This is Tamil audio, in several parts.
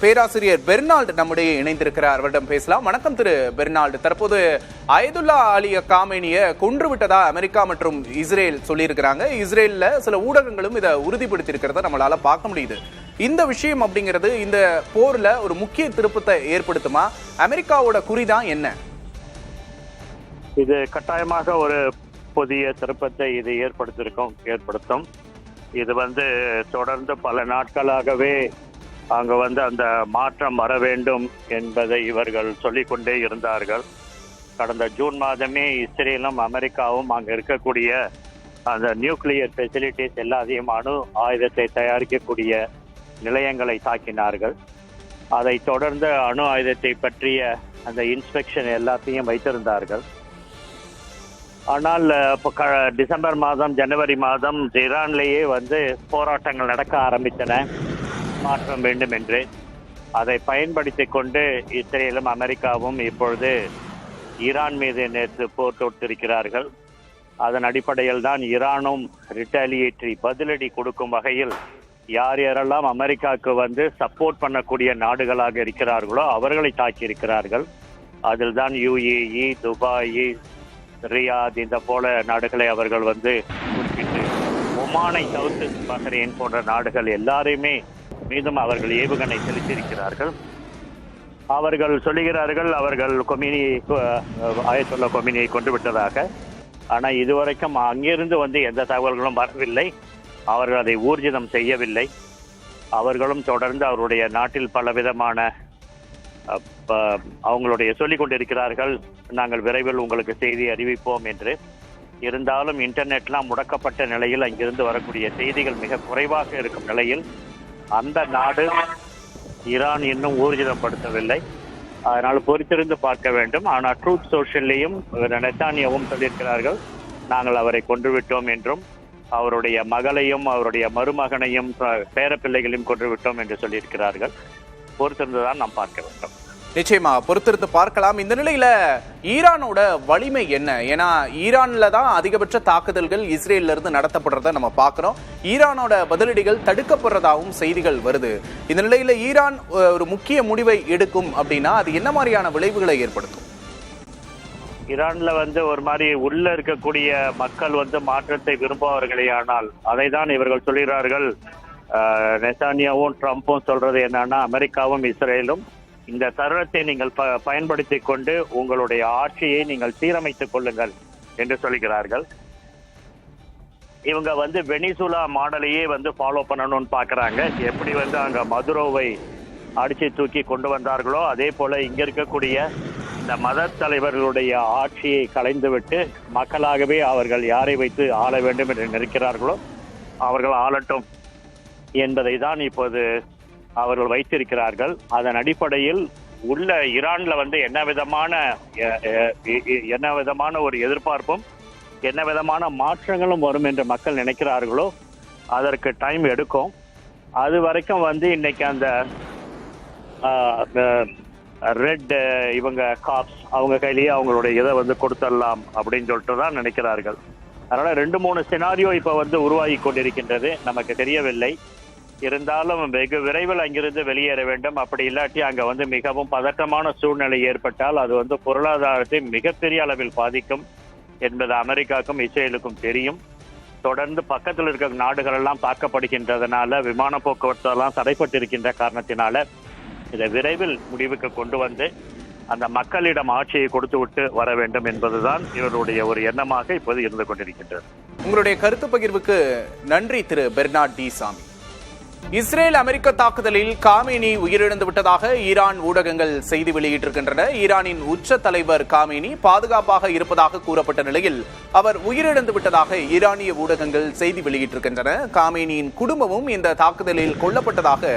பேராசிரியர் பெர்னால்டு நம்முடைய இணைந்திருக்கிறார். அவரிடம் பேசலாம். வணக்கம் திரு பெர்னால்டு. தற்போது அயதுல்லா அலி காமேனியை கொன்று விட்டதா அமெரிக்கா மற்றும் இஸ்ரேல் சொல்லியிருக்கிறாங்க. இஸ்ரேல்ல சில ஊடகங்களும் இதை உறுதிப்படுத்தி இருக்கிறத நம்மளால பார்க்க முடியுது. இந்த விஷயம் அப்படிங்கிறது இந்த போர்ல ஒரு முக்கிய திருப்பத்தை ஏற்படுத்துமா? அமெரிக்காவோட குறிதான் என்ன? இது கட்டாயமாக ஒரு புதிய திருப்பத்தை இது ஏற்படுத்தும். இது தொடர்ந்து பல நாட்களாகவே அங்க அந்த மாற்றம் வர வேண்டும் என்பதை இவர்கள் சொல்லிக்கொண்டே இருந்தார்கள். கடந்த ஜூன் மாதமே இஸ்ரேலும் அமெரிக்காவும் அங்க இருக்கக்கூடிய அந்த நியூக்ளியர் ஃபெசிலிட்டிஸ் எல்லாத்தையும் அணு ஆயுதத்தை தயாரிக்கக்கூடிய நிலையங்களை தாக்கினார்கள். அதை தொடர்ந்து அணு ஆயுதத்தை பற்றிய அந்த இன்ஸ்பெக்ஷன் எல்லாத்தையும் வைத்திருந்தார்கள். ஆனால் டிசம்பர் மாதம் ஜனவரி மாதம் ஈரான்லேயே போராட்டங்கள் நடக்க ஆரம்பித்தன, மாற்றம் வேண்டும் என்று. அதை பயன்படுத்தி கொண்டு இஸ்ரேலும் அமெரிக்காவும் இப்பொழுது ஈரான் மீது நேற்று போர் தொடுத்திருக்கிறார்கள். அதன் அடிப்படையில் தான் ஈரானும் ரிட்டாலியேட்டரி பதிலடி கொடுக்கும் வகையில் யார் யாரெல்லாம் அமெரிக்காவுக்கு சப்போர்ட் பண்ணக்கூடிய நாடுகளாக இருக்கிறார்களோ அவர்களை தாக்கியிருக்கிறார்கள். அதில் தான் யுஏஇ, துபாய், ரியாத் இந்த போல நாடுகளை அவர்கள் குறிப்பிட்டு ஒமானை, சவுத் பஹ்ரைன் போன்ற நாடுகள் எல்லாரையுமே மீதும் அவர்கள் ஏவுகணை செலுத்தியிருக்கிறார்கள். அவர்கள் சொல்லுகிறார்கள் அவர்கள் ஆயத்துல்லா கொமேனியை கொண்டு விட்டதாக. ஆனால் இதுவரைக்கும் அங்கிருந்து எந்த தகவல்களும் வரவில்லை. அவர்கள் அதை ஊர்ஜிதம் செய்யவில்லை. அவர்களும் தொடர்ந்து அவருடைய நாட்டில் பலவிதமான அவங்களுடைய சொல்லிக் கொண்டிருக்கிறார்கள், நாங்கள் விரைவில் உங்களுக்கு செய்தி அறிவிப்போம் என்று. இருந்தாலும் இன்டர்நெட்லாம் முடக்கப்பட்ட நிலையில் அங்கிருந்து வரக்கூடிய செய்திகள் மிக குறைவாக இருக்கும் நிலையில் அந்த நாடு ஈரான் இன்னும் ஊர்ஜிதப்படுத்தவில்லை. அதனால் பொறுத்திருந்து பார்க்க வேண்டும். ஆனால் ட்ரூத் சோஷியல்லையும் நெத்தானியாவும் சொல்லியிருக்கிறார்கள், நாங்கள் அவரை கொன்றுவிட்டோம் என்றும் அவருடைய மகளையும் அவருடைய மருமகனையும் பேரப்பிள்ளைகளையும் கொன்றுவிட்டோம் என்று சொல்லியிருக்கிறார்கள். பொறுத்திருந்துதான் நாம் பார்க்க வேண்டும். நிச்சயமா பொறுத்திருந்து பார்க்கலாம். இந்த நிலையில ஈரானோட வலிமை என்ன? ஏன்னா ஈரான்ல தான் அதிகபட்ச தாக்குதல்கள் இஸ்ரேல்ல இருந்து நடத்தப்படுறத நம்ம பார்க்கிறோம். ஈரானோட பதிலடிகள் தடுக்கப்படுறதாகவும் செய்திகள் வருது. இந்த நிலையில ஈரான் ஒரு முக்கிய முடிவை எடுக்கும் அப்படின்னா அது என்ன மாதிரியான விளைவுகளை ஏற்படுத்தும்? ஈரான்ல ஒரு மாதிரி உள்ள இருக்கக்கூடிய மக்கள் மாற்றத்தை விரும்புவார்களே. ஆனால் அதை தான் இவர்கள் சொல்கிறார்கள். நெத்தானியாவும் ட்ரம்ப்பும் சொல்றது என்னன்னா, அமெரிக்காவும் இஸ்ரேலும் இந்த தருணத்தை நீங்கள் பயன்படுத்தி கொண்டு உங்களுடைய ஆட்சியை நீங்கள் சீரமைத்துக் கொள்ளுங்கள் என்று சொல்கிறார்கள். இவங்க வெனிசுலா மாடலையே ஃபாலோ பண்ணணும்னு பாக்குறாங்க. எப்படி அங்க மதுரோவை அடிச்சு தூக்கி கொண்டு வந்தார்களோ அதே போல இங்க இருக்கக்கூடிய இந்த மத தலைவர்களுடைய ஆட்சியை கலைந்துவிட்டு மக்களாகவே அவர்கள் யாரை வைத்து ஆள வேண்டும் என்று நினைக்கிறார்களோ அவர்கள் ஆளட்டும் என்பதை தான் இப்போது அவர்கள் வைத்திருக்கிறார்கள். அதன் அடிப்படையில் உள்ள ஈரான்ல என்ன விதமான ஒரு எதிர்பார்ப்பும் என்ன விதமான மாற்றங்களும் வரும் என்று மக்கள் நினைக்கிறார்களோ அதற்கு டைம் எடுக்கும். அது வரைக்கும் இன்னைக்கு அந்த ரெட் இவங்க காப்ஸ் அவங்க கையிலேயே அவங்களுடைய இதை கொடுத்துடலாம் அப்படின்னு சொல்லிட்டு தான் நினைக்கிறார்கள். அதனால 2-3 சினாரியோ இப்ப உருவாகி கொண்டிருக்கின்றது, நமக்கு தெரியவில்லை. இருந்தாலும் வெகு விரைவில் அங்கிருந்து வெளியேற வேண்டும். அப்படி இல்லாட்டி அங்க மிகவும் பதட்டமான சூழ்நிலை ஏற்பட்டால் அது பொருளாதாரத்தை மிகப்பெரிய அளவில் பாதிக்கும் என்பது அமெரிக்காவுக்கும் இஸ்ரேலுக்கும் தெரியும். தொடர்ந்து பக்கத்தில் இருக்க நாடுகள் எல்லாம் தாக்கப்படுகின்றதுனால விமான போக்குவரத்து எல்லாம் தடைப்பட்டிருக்கின்ற காரணத்தினால இதை விரைவில் முடிவுக்கு கொண்டு அந்த மக்களிடம் ஆட்சியை கொடுத்து விட்டு வர வேண்டும் என்பதுதான் இவருடைய ஒரு எண்ணமாக இப்போது இருந்து கொண்டிருக்கின்றது. உங்களுடைய கருத்து பகிர்வுக்கு நன்றி திரு பெர்னார்ட் டி சாமி. இஸ்ரேல் அமெரிக்க தாக்குதலில் காமேனி உயிரிழந்து விட்டதாக ஈரான் ஊடகங்கள் செய்தி வெளியிட்டிருக்கின்றன. ஈரானின் உச்ச தலைவர் காமேனி பாதுகாப்பாக இருப்பதாக கூறப்பட்ட நிலையில் அவர் உயிரிழந்து விட்டதாக ஈரானிய ஊடகங்கள் செய்தி வெளியிட்டிருக்கின்றன. காமேனியின் குடும்பமும் இந்த தாக்குதலில் கொல்லப்பட்டதாக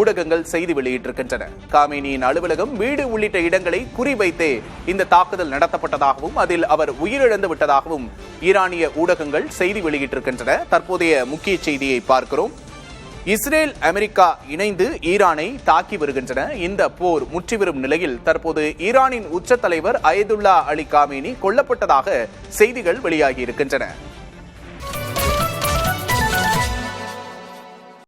ஊடகங்கள் செய்தி வெளியிட்டிருக்கின்றன. காமேனியின் அலுவலகம், வீடு உள்ளிட்ட இடங்களை குறிவைத்தே இந்த தாக்குதல் நடத்தப்பட்டதாகவும் அதில் அவர் உயிரிழந்து விட்டதாகவும் ஈரானிய ஊடகங்கள் செய்தி வெளியிட்டிருக்கின்றன. தற்போதைய முக்கிய செய்தியை பார்க்கிறோம். இஸ்ரேல் அமெரிக்கா இணைந்து ஈரானை தாக்கி வருகின்றன. இந்த போர் முற்றிவரும் நிலையில் தற்போது ஈரானின் உச்ச தலைவர் அயதுல்லா அலி காமேனி கொல்லப்பட்டதாக செய்திகள் வெளியாகி இருக்கின்றன.